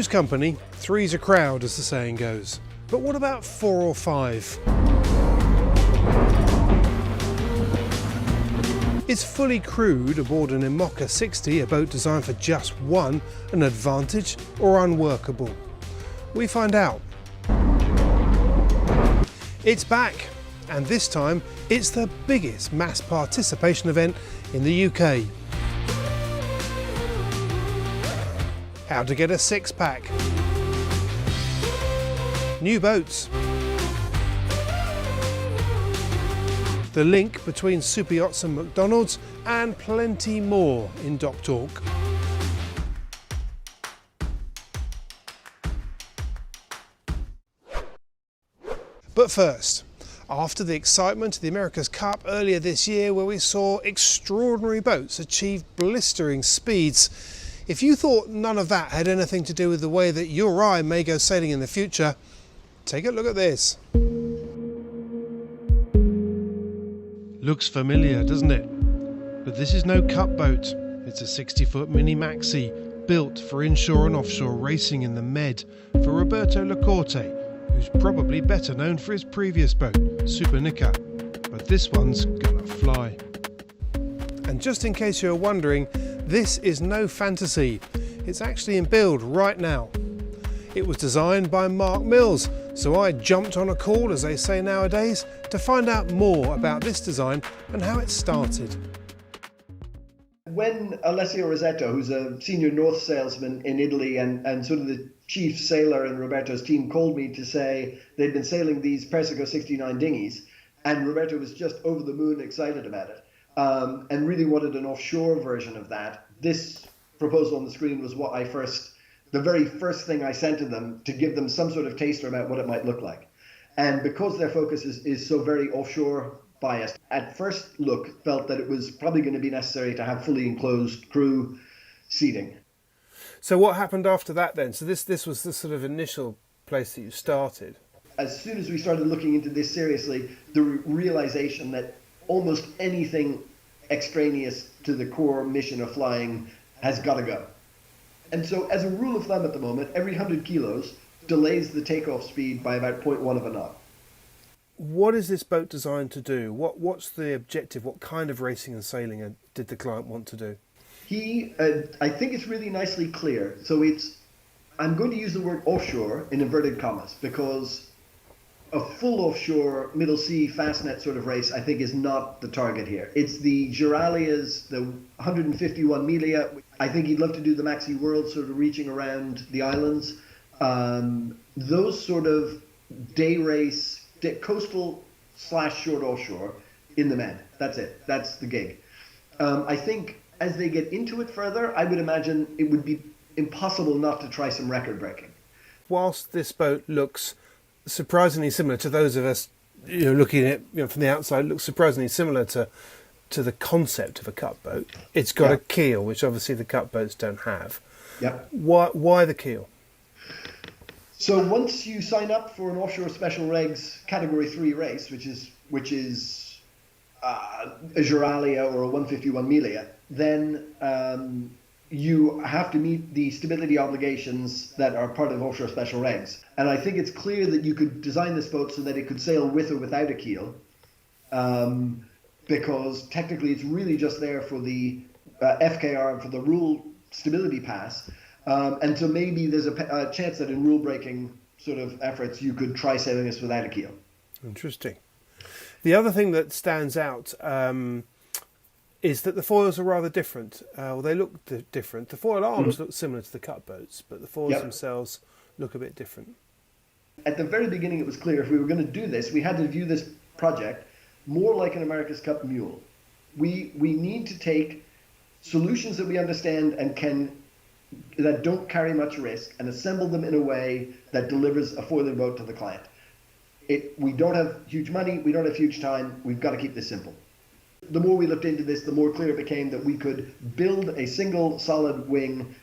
Two's company, three's a crowd, as the saying goes. But what about 4 or 5? Is fully crewed aboard an Imoca 60, a boat designed for just one, an advantage or unworkable? We find out. It's back, and this time it's the biggest mass participation event in the UK. How to get a six-pack. New boats. The link between super yachts and McDonald's, and plenty more in Dock Talk. But first, after the excitement of the America's Cup earlier this year, where we saw extraordinary boats achieve blistering speeds, if you thought none of that had anything to do with the way that you or I may go sailing in the future, take a look at this. Looks familiar, doesn't it? But this is no cup boat. It's a 60-foot mini maxi built for inshore and offshore racing in the Med for Roberto Lecorte, who's probably better known for his previous boat, Super Nica. But this one's gonna fly. And just in case you're wondering, this is no fantasy. It's actually in build right now. It was designed by Mark Mills, so I jumped on a call, as they say nowadays, to find out more about this design and how it started. When Alessio Rosetto, who's a senior North salesman in Italy and sort of the chief sailor in Roberto's team, called me to say they'd been sailing these Persico 69 dinghies, and Roberto was just over the moon excited about it, and really wanted an offshore version of that. This proposal on the screen was what the very first thing I sent to them to give them some sort of taster about what it might look like. And because their focus is so very offshore biased, at first look felt that it was probably going to be necessary to have fully enclosed crew seating. So what happened after that then? So this was the sort of initial place that you started. As soon as we started looking into this seriously, the realization that almost anything extraneous to the core mission of flying has got to go. And so as a rule of thumb at the moment, every 100 kilos delays the takeoff speed by about 0.1 of a knot. What is this boat designed to do? What's the objective? What kind of racing and sailing did the client want to do? I think it's really nicely clear. So I'm going to use the word offshore in inverted commas, because a full offshore middle sea fastnet sort of race, I think, is not the target here. It's the Giralias, the 151 Milia. I think he'd love to do the Maxi World, sort of reaching around the islands. Those sort of day race, coastal / short offshore in the Med. That's it. That's the gig. I think as they get into it further, I would imagine it would be impossible not to try some record breaking. Whilst this boat looks surprisingly similar to those of us, looking at it from the outside, looks surprisingly similar to the concept of a cup boat. It's got a keel, which obviously the cup boats don't have. Yep. Why the keel? So once you sign up for an offshore special regs category 3 race, which is a Giralia or a 151 Milia, then you have to meet the stability obligations that are part of offshore special regs. And I think it's clear that you could design this boat so that it could sail with or without a keel, because technically it's really just there for the FKR and for the rule stability pass. And so maybe there's a chance that in rule breaking sort of efforts you could try sailing this without a keel. Interesting. The other thing that stands out is that the foils are rather different. They look different. The foil arms look similar to the cup boats, but the foils themselves look a bit different. At the very beginning, it was clear if we were going to do this, we had to view this project more like an America's Cup mule. We need to take solutions that we understand and that don't carry much risk and assemble them in a way that delivers a foiling boat to the client. We don't have huge money, we don't have huge time, we've got to keep this simple. The more we looked into this, the more clear it became that we could build a single solid wing,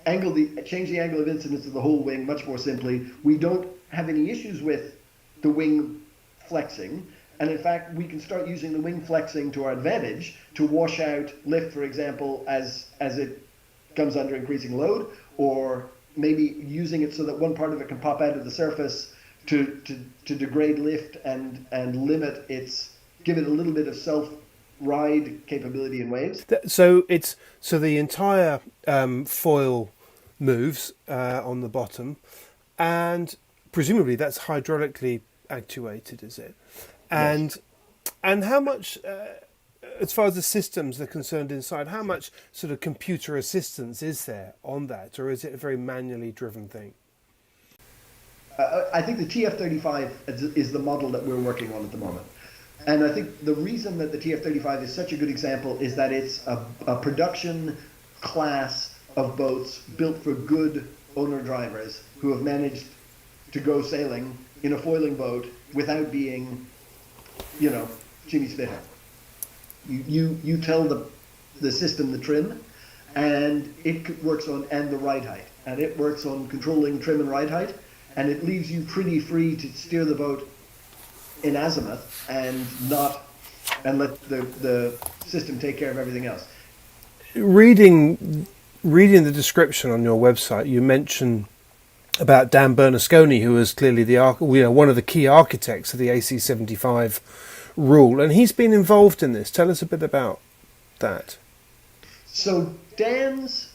change the angle of incidence of the whole wing much more simply. We don't have any issues with the wing flexing, and in fact we can start using the wing flexing to our advantage to wash out lift, for example, as it comes under increasing load, or maybe using it so that one part of it can pop out of the surface to degrade lift and limit its, give it a little bit of self-ride capability in waves. So the entire foil moves on the bottom, and presumably that's hydraulically actuated, is it? And Yes. and how much, as far as the systems are concerned inside, how much sort of computer assistance is there on that, or is it a very manually driven thing? I think the TF-35 is the model that we're working on at the moment. And I think the reason that the TF-35 is such a good example is that it's a production class of boats built for good owner drivers who have managed to go sailing in a foiling boat without being, Jimmy Spitter. You tell the system the trim, and it works on, and the ride height, and it works on controlling trim and ride height, and it leaves you pretty free to steer the boat in azimuth and let the system take care of everything else. Reading the description on your website, you mention about Dan Bernasconi, who is clearly one of the key architects of the AC75 rule, and he's been involved in this. Tell us a bit about that. So Dan's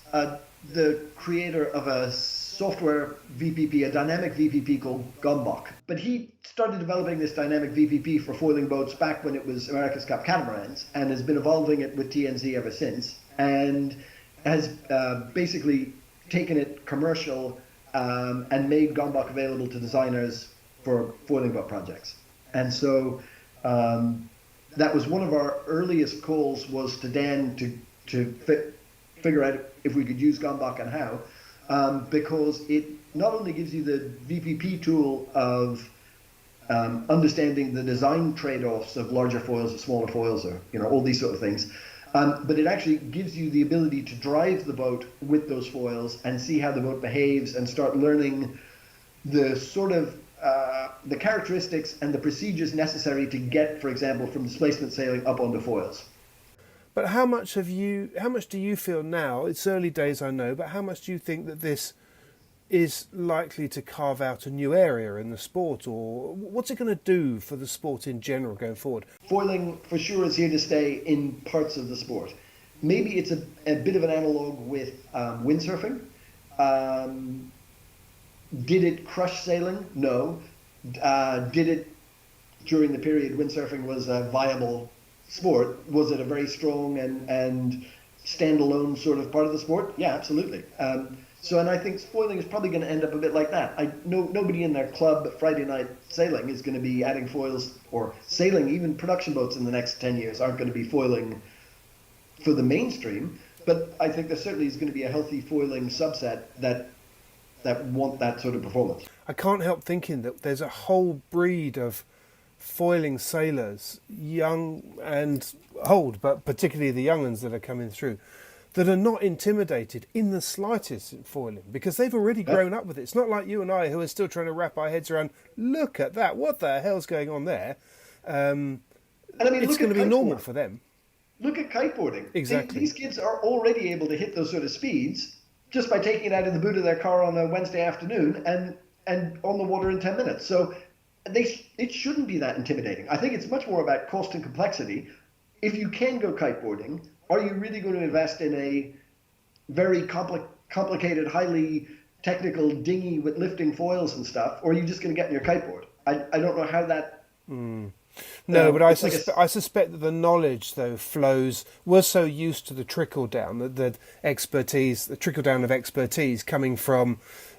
the creator of a software VPP, a dynamic VPP called Gombok. But he started developing this dynamic VPP for foiling boats back when it was America's Cup catamarans, and has been evolving it with TNZ ever since, and has basically taken it commercial and made Gombok available to designers for foiling boat projects. And so that was one of our earliest calls, was to Dan to figure out if we could use Gombok and how, because it not only gives you the VPP tool of understanding the design trade-offs of larger foils or smaller foils, or all these sort of things, but it actually gives you the ability to drive the boat with those foils and see how the boat behaves and start learning the sort of the characteristics and the procedures necessary to get, for example, from displacement sailing up onto foils. But how much do you feel now? It's early days, I know, but how much do you think that this is likely to carve out a new area in the sport, or what's it going to do for the sport in general going forward? Foiling for sure is here to stay in parts of the sport. Maybe it's a bit of an analog with windsurfing. Did it crush sailing? No. Did it, during the period windsurfing was a viable sport, was it a very strong and standalone sort of part of the sport? Yeah, absolutely. And I think foiling is probably going to end up a bit like that. Nobody in their club Friday night sailing is going to be adding foils, or sailing, even production boats in the next 10 years aren't going to be foiling for the mainstream. But I think there certainly is going to be a healthy foiling subset that want that sort of performance. I can't help thinking that there's a whole breed of foiling sailors, young and old, but particularly the young ones that are coming through, that are not intimidated in the slightest in foiling, because they've already grown up with it. It's not like you and I, who are still trying to wrap our heads around, look at that, what the hell's going on there? And I mean, it's going to be normal for them. Look at kiteboarding. Exactly. These kids are already able to hit those sort of speeds just by taking it out of the boot of their car on a Wednesday afternoon and on the water in 10 minutes. So it shouldn't be that intimidating. I think it's much more about cost and complexity. If you can go kiteboarding, are you really going to invest in a very complicated, highly technical dinghy with lifting foils and stuff, or are you just going to get in your kiteboard? I don't know how that... No, but I suspect that the knowledge, though, flows. We're so used to the trickle down, the expertise, the trickle down of expertise coming from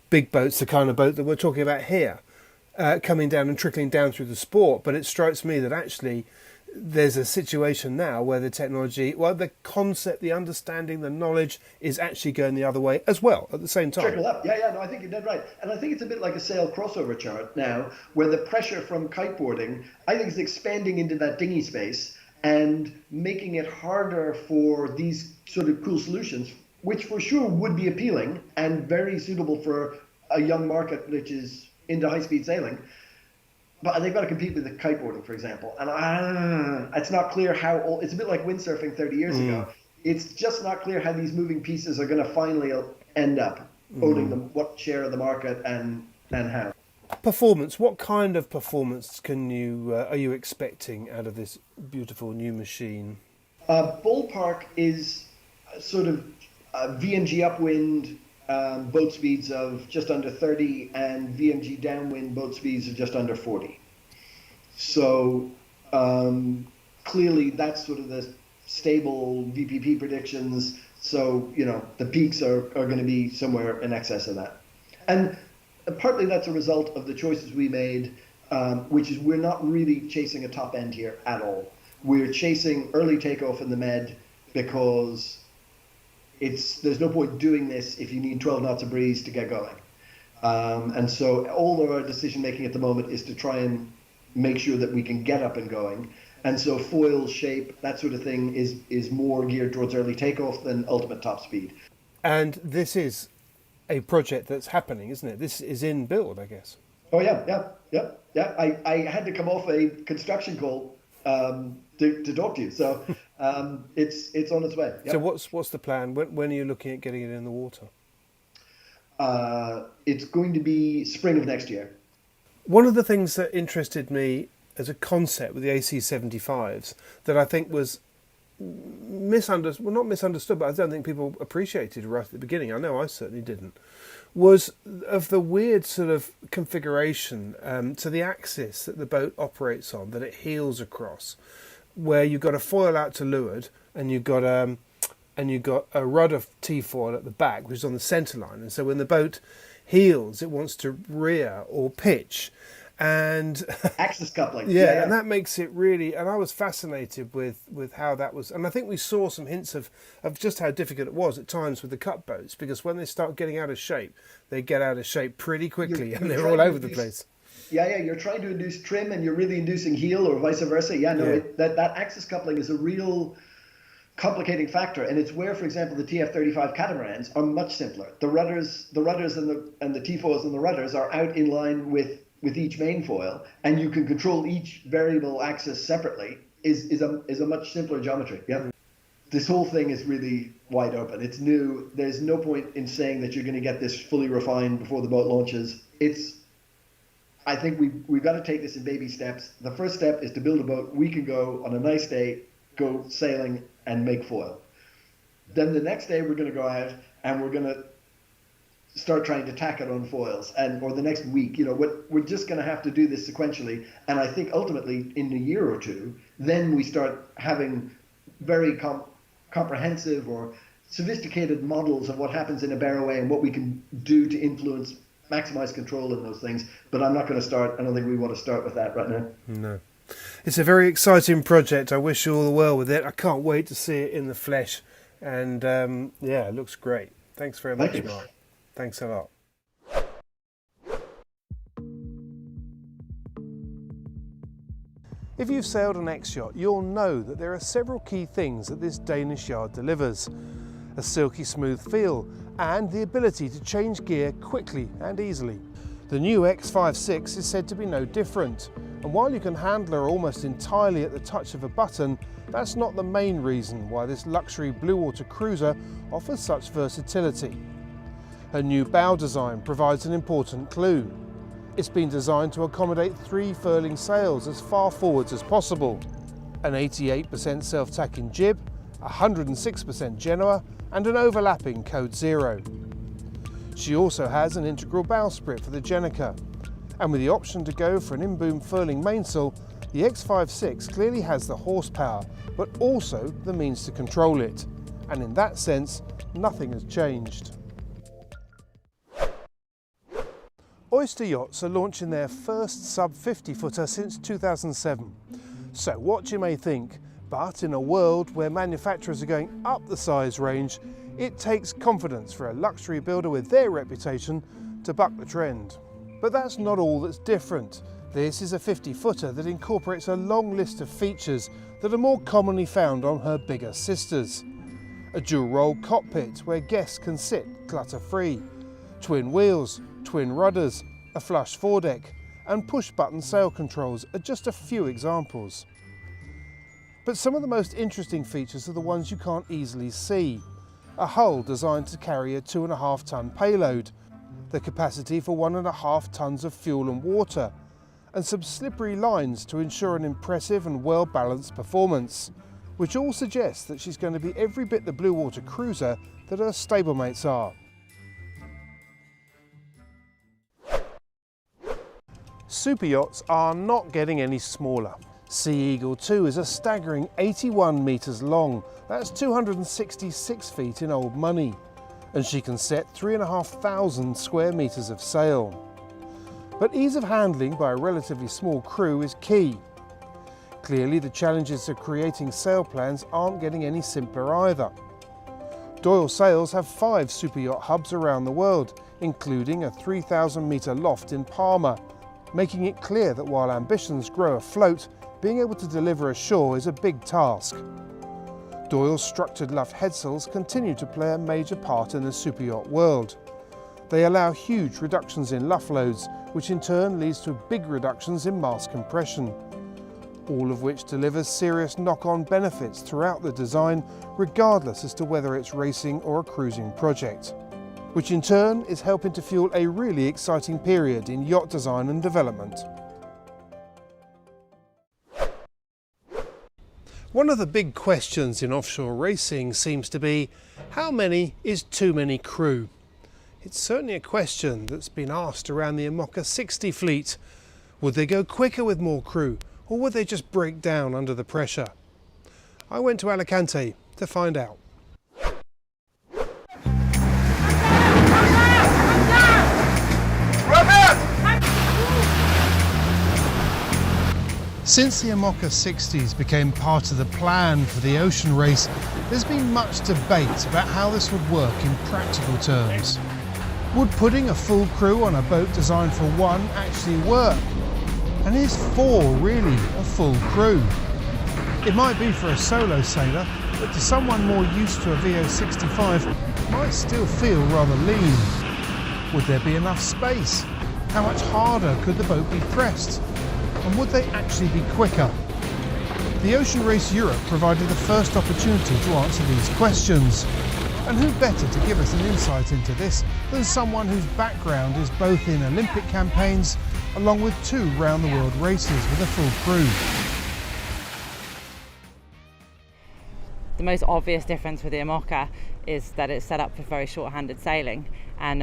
big boats, the kind of boat that we're talking about here, coming down and trickling down through the sport. But it strikes me that actually there's a situation now where the technology, the concept, the understanding, the knowledge is actually going the other way as well at the same time. Trickle up. Yeah, no, I think you're dead right. And I think it's a bit like a sail crossover chart now, where the pressure from kiteboarding, I think, is expanding into that dinghy space and making it harder for these sort of cool solutions, which for sure would be appealing and very suitable for a young market which is into high-speed sailing. But they've got to compete with the kiteboarding, for example. And it's not clear how it's a bit like windsurfing 30 years ago. It's just not clear how these moving pieces are going to finally end up. owning them, what share of the market and how. Performance. What kind of performance are you expecting out of this beautiful new machine? Ballpark is sort of VMG upwind boat speeds of just under 30 and VMG downwind boat speeds of just under 40. So clearly that's sort of the stable VPP predictions. So, the peaks are going to be somewhere in excess of that. And partly that's a result of the choices we made, which is we're not really chasing a top end here at all. We're chasing early takeoff in the med because there's no point doing this if you need 12 knots of breeze to get going. And so all of our decision making at the moment is to try and make sure that we can get up and going. And so foil shape, that sort of thing is more geared towards early takeoff than ultimate top speed. And this is a project that's happening, isn't it? This is in build, I guess. Oh yeah. I had to come off a construction call to talk to you, so it's on its way. Yep. So what's the plan? When are you looking at getting it in the water? It's going to be spring of next year. One of the things that interested me as a concept with the AC75s that I think was misunderstood, well, not misunderstood, but I don't think people appreciated right at the beginning, I know I certainly didn't, was of the weird sort of configuration to the axis that the boat operates on, that it heels across, where you've got a foil out to leeward and you've got a rud of T-foil at the back, which is on the centre line, and so when the boat heels, it wants to rear or pitch. And axis coupling. Yeah, and that makes it really, and I was fascinated with how that was, and I think we saw some hints of just how difficult it was at times with the cut boats, because when they start getting out of shape, they get out of shape pretty quickly, and they're all over the place. Yeah, you're trying to induce trim and you're really inducing heel or vice versa. That axis coupling is a real complicating factor, and it's where, for example, the TF35 catamarans are much simpler. The rudders and the T-foils and the rudders are out in line with each main foil, and you can control each variable axis separately, is a much simpler geometry. Yeah. This whole thing is really wide open. It's new. There's no point in saying that you're going to get this fully refined before the boat launches. I think we've got to take this in baby steps. The first step is to build a boat we can go on a nice day, go sailing and make foil. Then the next day we're going to go out and we're going to start trying to tack it on foils, or the next week, we're just going to have to do this sequentially. And I think ultimately in a year or two, then we start having very comprehensive or sophisticated models of what happens in a barroway and what we can do to influence, maximize control in those things. But I don't think we want to start with that right now. No. It's a very exciting project. I wish you all the well with it. I can't wait to see it in the flesh. And it looks great. Thanks very much, Mark. Thanks a lot. If you've sailed an X-yacht, you'll know that there are several key things that this Danish yard delivers. A silky smooth feel and the ability to change gear quickly and easily. The new X56 is said to be no different, and while you can handle her almost entirely at the touch of a button, that's not the main reason why this luxury blue water cruiser offers such versatility. Her new bow design provides an important clue. It's been designed to accommodate 3 furling sails as far forwards as possible, an 88% self-tacking jib, 106% Genoa, and an overlapping Code Zero. She also has an integral bowsprit for the Jenica, and with the option to go for an in-boom furling mainsail, the X56 clearly has the horsepower, but also the means to control it, and in that sense, nothing has changed. Oyster yachts are launching their first sub-50 footer since 2007. So what you may think, but in a world where manufacturers are going up the size range, it takes confidence for a luxury builder with their reputation to buck the trend. But that's not all that's different. This is a 50 footer that incorporates a long list of features that are more commonly found on her bigger sisters. A dual roll cockpit where guests can sit clutter free, twin wheels, twin rudders, a flush foredeck, and push-button sail controls are just a few examples. But some of the most interesting features are the ones you can't easily see. a hull designed to carry a 2.5 ton payload, the capacity for 1.5 tons of fuel and water, and some slippery lines to ensure an impressive and well-balanced performance, which all suggests that she's going to be every bit the blue water cruiser that her stablemates are. Super yachts are not getting any smaller. Sea Eagle 2 is a staggering 81 metres long, that's 266 feet in old money, and she can set 3,500 square metres of sail. But ease of handling by a relatively small crew is key. Clearly the challenges of creating sail plans aren't getting any simpler either. Doyle Sails have 5 super yacht hubs around the world, including a 3,000 metre loft in Palma, making it clear that while ambitions grow afloat, being able to deliver ashore is a big task. Doyle's structured luff headsails continue to play a major part in the super yacht world. They allow huge reductions in luff loads, which in turn leads to big reductions in mast compression, all of which delivers serious knock-on benefits throughout the design, regardless as to whether it's racing or a cruising project, which in turn is helping to fuel a really exciting period in yacht design and development. One of the big questions in offshore racing seems to be, how many is too many crew? It's certainly a question that's been asked around the IMOCA 60 fleet. Would they go quicker with more crew, or would they just break down under the pressure? I went to Alicante to find out. Since the IMOCA 60s became part of the plan for the ocean race, there's been much debate about how this would work in practical terms. Would putting a full crew on a boat designed for one actually work? And is 4 really a full crew? It might be for a solo sailor, but to someone more used to a VO65, it might still feel rather lean. Would there be enough space? How much harder could the boat be pressed? And would they actually be quicker? The Ocean Race Europe provided the first opportunity to answer these questions. And who better to give us an insight into this than someone whose background is both in Olympic campaigns along with 2 round-the-world races with a full crew. The most obvious difference with the IMOCA is that it's set up for very short-handed sailing and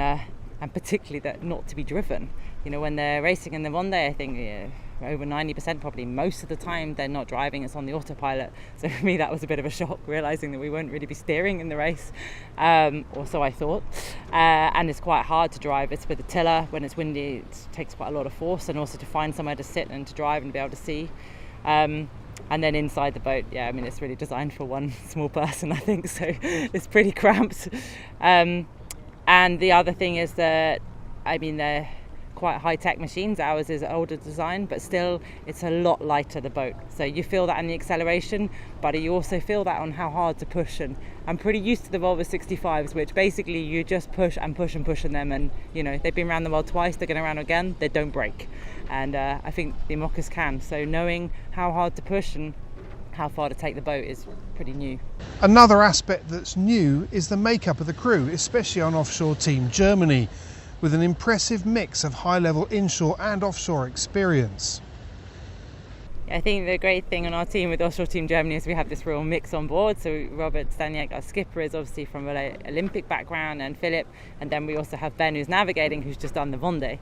particularly that not to be driven. You know, when they're racing in the one day, I think over 90% probably most of the time they're not driving, it's on the autopilot. So for me that was a bit of a shock, realising that we won't really be steering in the race, or so I thought. And it's quite hard to drive. It's with the tiller, when it's windy it takes quite a lot of force, and also to find somewhere to sit and to drive and be able to see. And then inside the boat, yeah, I mean it's really designed for one small person, I think, so it's pretty cramped. And the other thing is that, I mean, they're quite high-tech machines. Ours is older design, but still it's a lot lighter, the boat. So you feel that in the acceleration, but you also feel that on how hard to push. And I'm pretty used to the Volvo 65s, which basically you just push and push and push on them, and you know, they've been around the world twice, they're going around again, they don't break. And I think the IMOCAs can. So knowing how hard to push and how far to take the boat is pretty new. Another aspect that's new is the makeup of the crew, especially on Offshore Team Germany, with an impressive mix of high-level inshore and offshore experience. I think the great thing on our team with Offshore Team Germany is we have this real mix on board. So Robert Staniek, our skipper, is obviously from an Olympic background, and Philip, and then we also have Ben, who's navigating, who's just done the Vendée.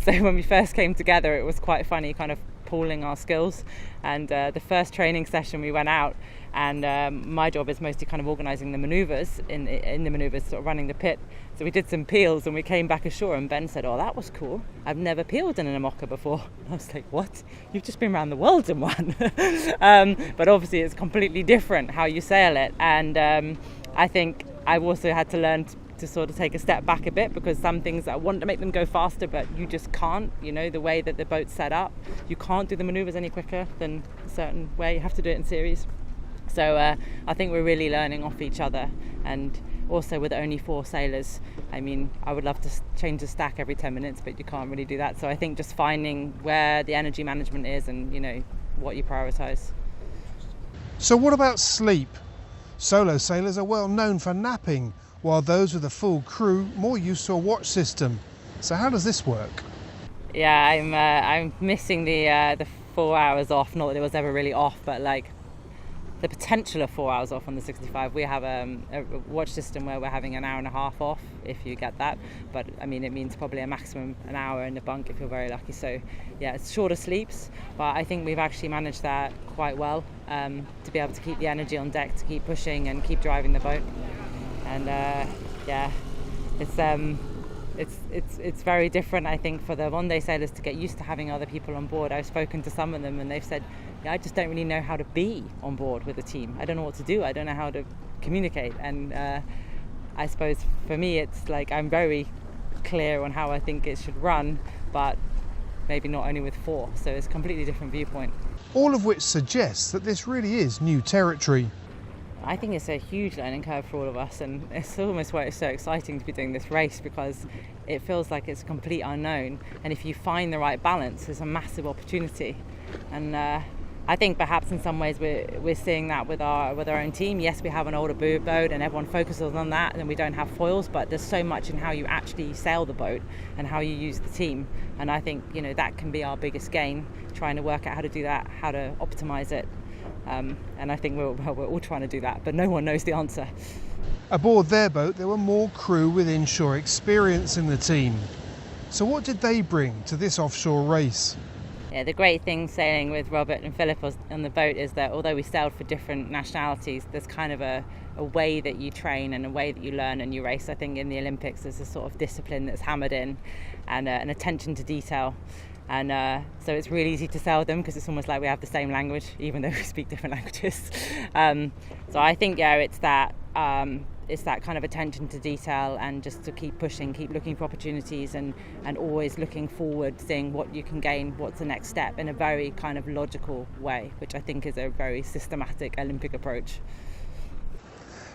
So when we first came together, it was quite funny kind of pooling our skills. And the first training session we went out, and my job is mostly kind of organising the manoeuvres, in the manoeuvres, sort of running the pit. So we did some peels and we came back ashore, and Ben said, "Oh, that was cool. I've never peeled in an IMOCA before." I was like, "What? You've just been around the world in one." But obviously it's completely different how you sail it. And I think I've also had to learn to sort of take a step back a bit, because some things I want to make them go faster, but you just can't. You know, the way that the boat's set up, you can't do the manoeuvres any quicker than a certain way. You have to do it in series. So I think we're really learning off each other. And also with only 4 sailors, I mean, I would love to change the stack every 10 minutes, but you can't really do that. So I think just finding where the energy management is and, you know, what you prioritise. So what about sleep? Solo sailors are well known for napping, while those with a full crew more used to a watch system. So how does this work? Yeah, I'm missing the 4 hours off. Not that it was ever really off, but like the potential of 4 hours off on the 65. We have a watch system where we're having an hour and a half off, if you get that. But I mean, it means probably a maximum an hour in the bunk if you're very lucky. So yeah, it's shorter sleeps, but I think we've actually managed that quite well, to be able to keep the energy on deck, to keep pushing and keep driving the boat. And yeah, it's very different, I think, for the one-day sailors to get used to having other people on board. I've spoken to some of them and they've said, yeah, I just don't really know how to be on board with a team. I don't know what to do. I don't know how to communicate. And I suppose for me, it's like I'm very clear on how I think it should run, but maybe not only with 4. So it's a completely different viewpoint. All of which suggests that this really is new territory. I think it's a huge learning curve for all of us, and it's almost why it's so exciting to be doing this race, because it feels like it's a complete unknown, and if you find the right balance, there's a massive opportunity. And I think perhaps in some ways we're seeing that with our own team. Yes, we have an older boat and everyone focuses on that, and we don't have foils, but there's so much in how you actually sail the boat and how you use the team, and I think, you know, that can be our biggest gain, trying to work out how to do that, how to optimize it. And I think we're all trying to do that, but no one knows the answer. Aboard their boat, there were more crew with inshore experience in the team. So what did they bring to this offshore race? Yeah, the great thing sailing with Robert and Philip on the boat is that although we sailed for different nationalities, there's kind of a way that you train and a way that you learn and you race. I think in the Olympics there's a sort of discipline that's hammered in, and an attention to detail. And so it's really easy to sail them because it's almost like we have the same language, even though we speak different languages. So I think, yeah, it's that kind of attention to detail, and just to keep pushing, keep looking for opportunities, and always looking forward, seeing what you can gain, what's the next step, in a very kind of logical way, which I think is a very systematic Olympic approach.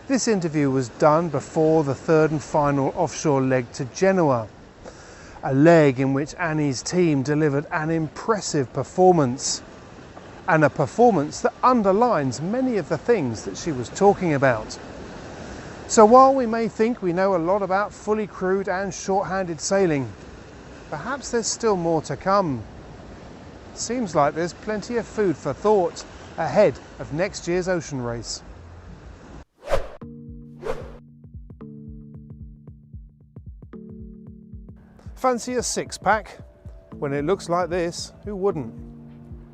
This interview was done before the third and final offshore leg to Genoa. A leg in which Annie's team delivered an impressive performance, and a performance that underlines many of the things that she was talking about. So while we may think we know a lot about fully crewed and short-handed sailing, perhaps there's still more to come. Seems like there's plenty of food for thought ahead of next year's ocean race. Fancy a six-pack? When it looks like this, who wouldn't?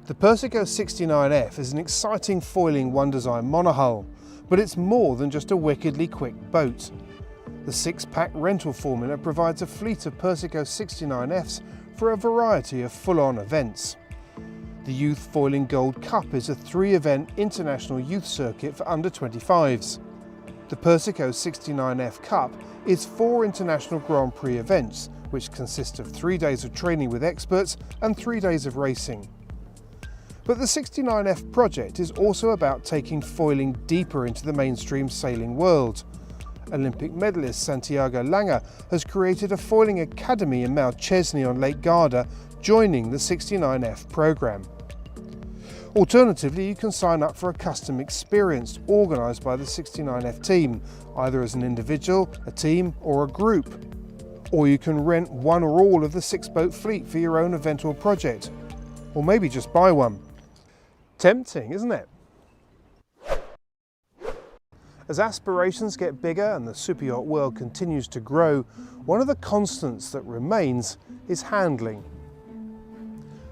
The Persico 69F is an exciting foiling one-design monohull, but it's more than just a wickedly quick boat. The six-pack rental formula provides a fleet of Persico 69Fs for a variety of full-on events. The Youth Foiling Gold Cup is a 3-event international youth circuit for under 25s. The Persico 69F Cup is 4 international Grand Prix events, which consist of 3 days of training with experts and 3 days of racing. But the 69F project is also about taking foiling deeper into the mainstream sailing world. Olympic medalist Santiago Langer has created a foiling academy in Mount Chesney on Lake Garda, joining the 69F programme. Alternatively, you can sign up for a custom experience organised by the 69F team, either as an individual, a team or a group. Or you can rent one or all of the 6-boat fleet for your own event or project. Or maybe just buy one. Tempting, isn't it? As aspirations get bigger and the superyacht world continues to grow, one of the constants that remains is handling.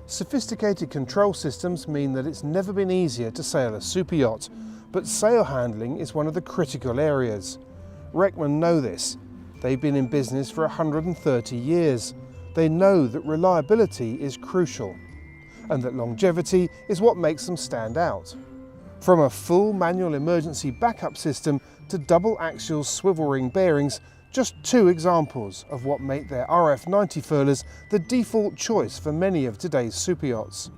Sophisticated control systems mean that it's never been easier to sail a superyacht, but sail handling is one of the critical areas. Wreckmen know this. They've been in business for 130 years. They know that reliability is crucial, and that longevity is what makes them stand out. From a full manual emergency backup system to double axial swivel ring bearings, just 2 examples of what make their RF90 furlers the default choice for many of today's superyachts.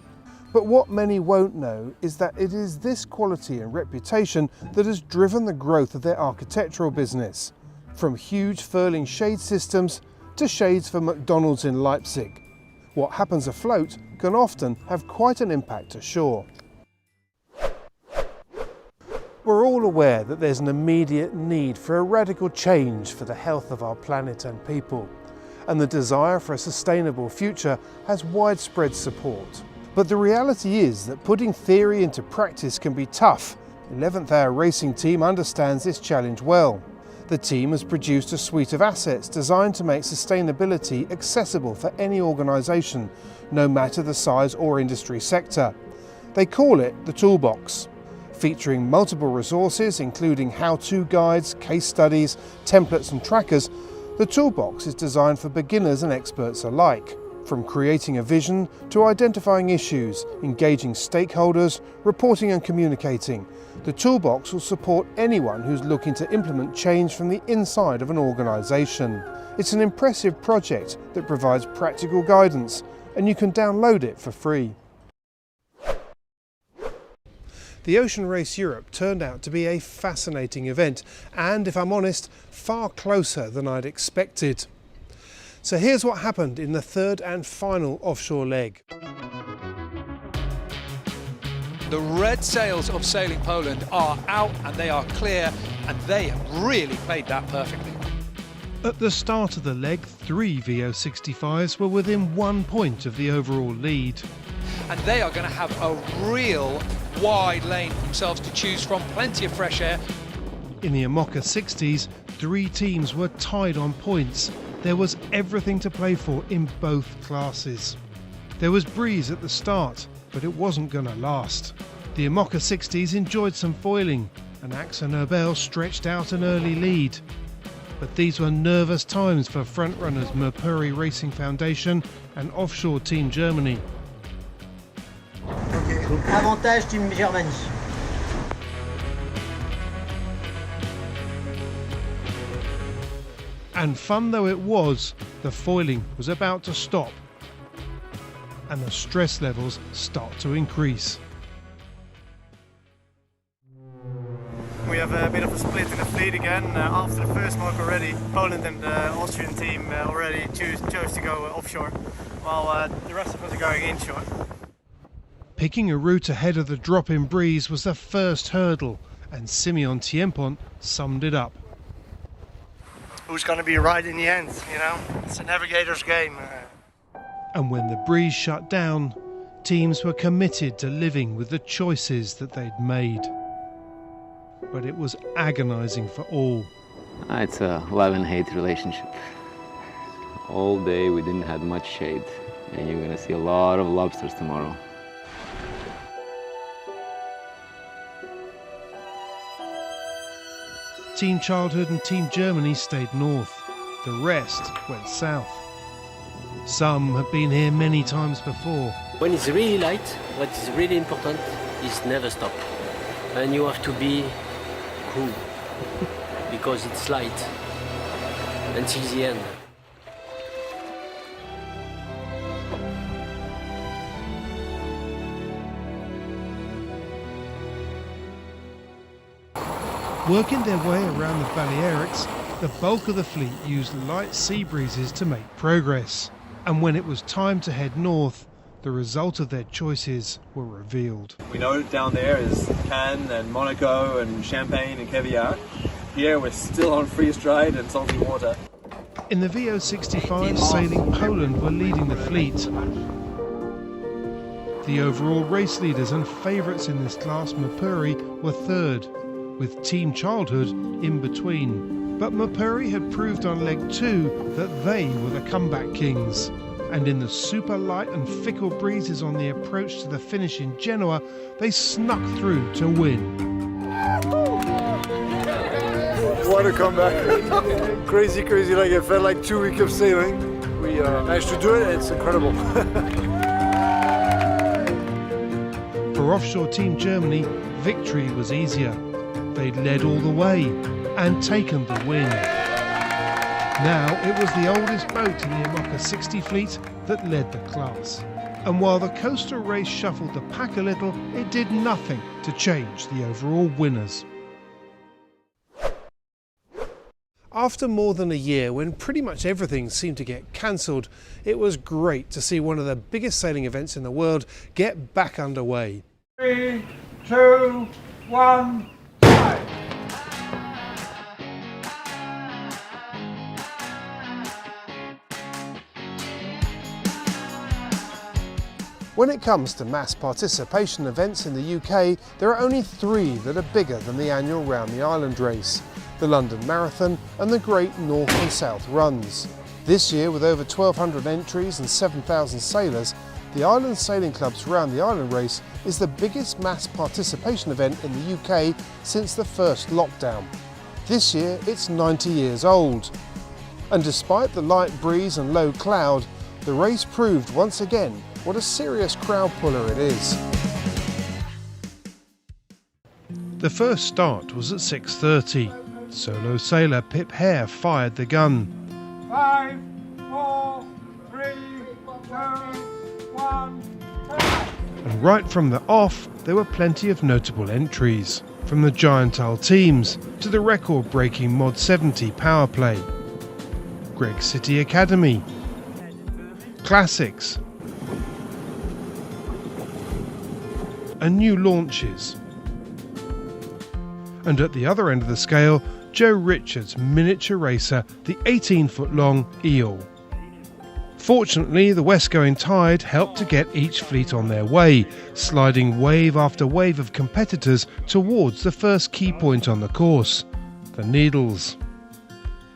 But what many won't know is that it is this quality and reputation that has driven the growth of their architectural business, from huge furling shade systems to shades for McDonald's in Leipzig. What happens afloat can often have quite an impact ashore. We're all aware that there's an immediate need for a radical change for the health of our planet and people, and the desire for a sustainable future has widespread support. But the reality is that putting theory into practice can be tough. 11th Hour Racing Team understands this challenge well. The team has produced a suite of assets designed to make sustainability accessible for any organisation, no matter the size or industry sector. They call it the Toolbox. Featuring multiple resources including how-to guides, case studies, templates and trackers, the Toolbox is designed for beginners and experts alike. From creating a vision to identifying issues, engaging stakeholders, reporting and communicating, the Toolbox will support anyone who's looking to implement change from the inside of an organisation. It's an impressive project that provides practical guidance, and you can download it for free. The Ocean Race Europe turned out to be a fascinating event, and if I'm honest, far closer than I'd expected. So here's what happened in the third and final offshore leg. The red sails of Sailing Poland are out and they are clear, and they have really played that perfectly. At the start of the leg, 3 VO65s were within 1 point of the overall lead. And they are going to have a real wide lane for themselves to choose from, plenty of fresh air. In the IMOCA 60s, 3 teams were tied on points. There was everything to play for in both classes. There was breeze at the start, but it wasn't going to last. The IMOCA 60s enjoyed some foiling, and AXA Nobel stretched out an early lead. But these were nervous times for frontrunners Merpuri Racing Foundation and Offshore Team Germany. Avantage Team Germany. And fun though it was, the foiling was about to stop, and the stress levels start to increase. We have a bit of a split in the fleet again. After the first mark already, Poland and the Austrian team already chose to go offshore, while the rest of us are going inshore. Picking a route ahead of the drop in breeze was the first hurdle, and Simeon Tiempont summed it up. Who's going to be right in the end, you know? It's a navigator's game. And when the breeze shut down, teams were committed to living with the choices that they'd made. But it was agonising for all. It's a love and hate relationship. All day we didn't have much shade, and you're going to see a lot of lobsters tomorrow. Team Childhood and Team Germany stayed north. The rest went south. Some have been here many times before. When it's really light, what is really important is never stop. And you have to be cool, because it's light until the end. Working their way around the Balearics, the bulk of the fleet used light sea breezes to make progress. And when it was time to head north, the result of their choices were revealed. We know down there is Cannes and Monaco and Champagne and caviar. Here we're still on freeze-dried and salty water. In the VO65, Sailing Poland were leading the fleet. The overall race leaders and favourites in this class, Merpuri, were third, with Team Childhood in between. But Merpuri had proved on leg 2 that they were the comeback kings. And in the super light and fickle breezes on the approach to the finish in Genoa, they snuck through to win. What a comeback. Crazy, like it felt like 2 weeks of sailing. We managed to do it, it's incredible. For Offshore Team Germany, victory was easier. They'd led all the way and taken the win. Now it was the oldest boat in the IMOCA 60 fleet that led the class. And while the coastal race shuffled the pack a little, it did nothing to change the overall winners. After more than a year, when pretty much everything seemed to get cancelled, it was great to see one of the biggest sailing events in the world get back underway. 3, 2, 1. When it comes to mass participation events in the UK, there are only 3 that are bigger than the annual Round the Island race: the London Marathon and the Great North and South Runs. This year, with over 1,200 entries and 7,000 sailors, the Island Sailing Club's Round the Island race is the biggest mass participation event in the UK since the first lockdown. This year it's 90 years old. And despite the light breeze and low cloud, the race proved once again what a serious crowd puller it is. The first start was at 6:30. Solo sailor Pip Hare fired the gun. 5, 4, 3, 2, 1, And right from the off, there were plenty of notable entries, from the Giant Hull teams to the record-breaking Mod 70 power play, Greg City Academy, Classics, and new launches. And at the other end of the scale, Joe Richards' miniature racer, the 18-foot-long eel. Fortunately, the west-going tide helped to get each fleet on their way, sliding wave after wave of competitors towards the first key point on the course, the Needles.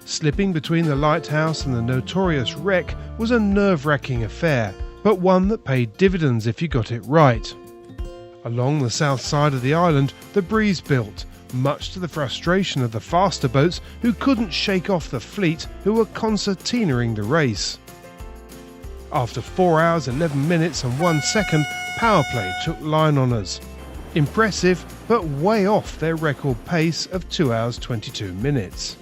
Slipping between the lighthouse and the notorious wreck was a nerve-wracking affair, but one that paid dividends if you got it right. Along the south side of the island, the breeze built, much to the frustration of the faster boats who couldn't shake off the fleet who were concertinaing the race. After 4 hours, 11 minutes and 1 second, power play took line honours. Impressive, but way off their record pace of 2 hours 22 minutes.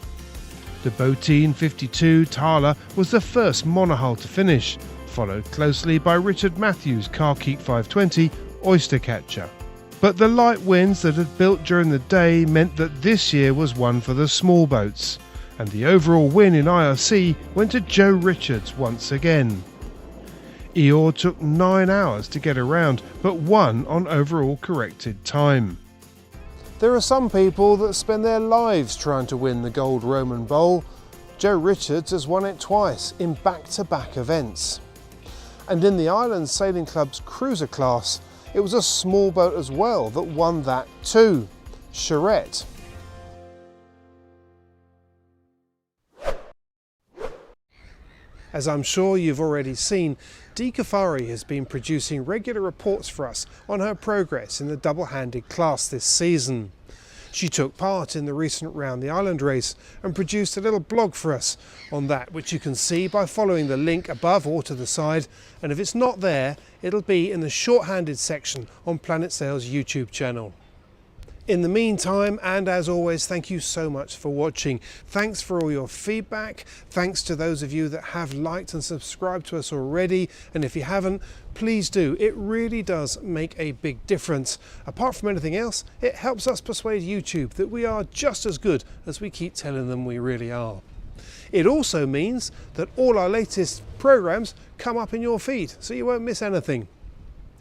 The Botine 52 Thaler was the first monohull to finish, followed closely by Richard Matthews' Carkeek 520 Oystercatcher. But the light winds that had built during the day meant that this year was one for the small boats, and the overall win in IRC went to Joe Richards once again. Eeyore took 9 hours to get around, but won on overall corrected time. There are some people that spend their lives trying to win the Gold Roman Bowl. Joe Richards has won it twice in back-to-back events. And in the Island Sailing Club's cruiser class, it was a small boat as well that won that too, Charette. As I'm sure you've already seen, Dee Kafari has been producing regular reports for us on her progress in the double-handed class this season. She took part in the recent Round the Island race and produced a little blog for us on that, which you can see by following the link above or to the side, and if it's not there, it'll be in the shorthanded section on Planet Sail's YouTube channel. In the meantime, and as always, thank you so much for watching. Thanks for all your feedback. Thanks to those of you that have liked and subscribed to us already. And if you haven't, please do. It really does make a big difference. Apart from anything else, it helps us persuade YouTube that we are just as good as we keep telling them we really are. It also means that all our latest programs come up in your feed, so you won't miss anything.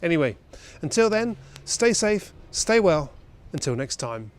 Anyway, until then, stay safe, stay well. Until next time.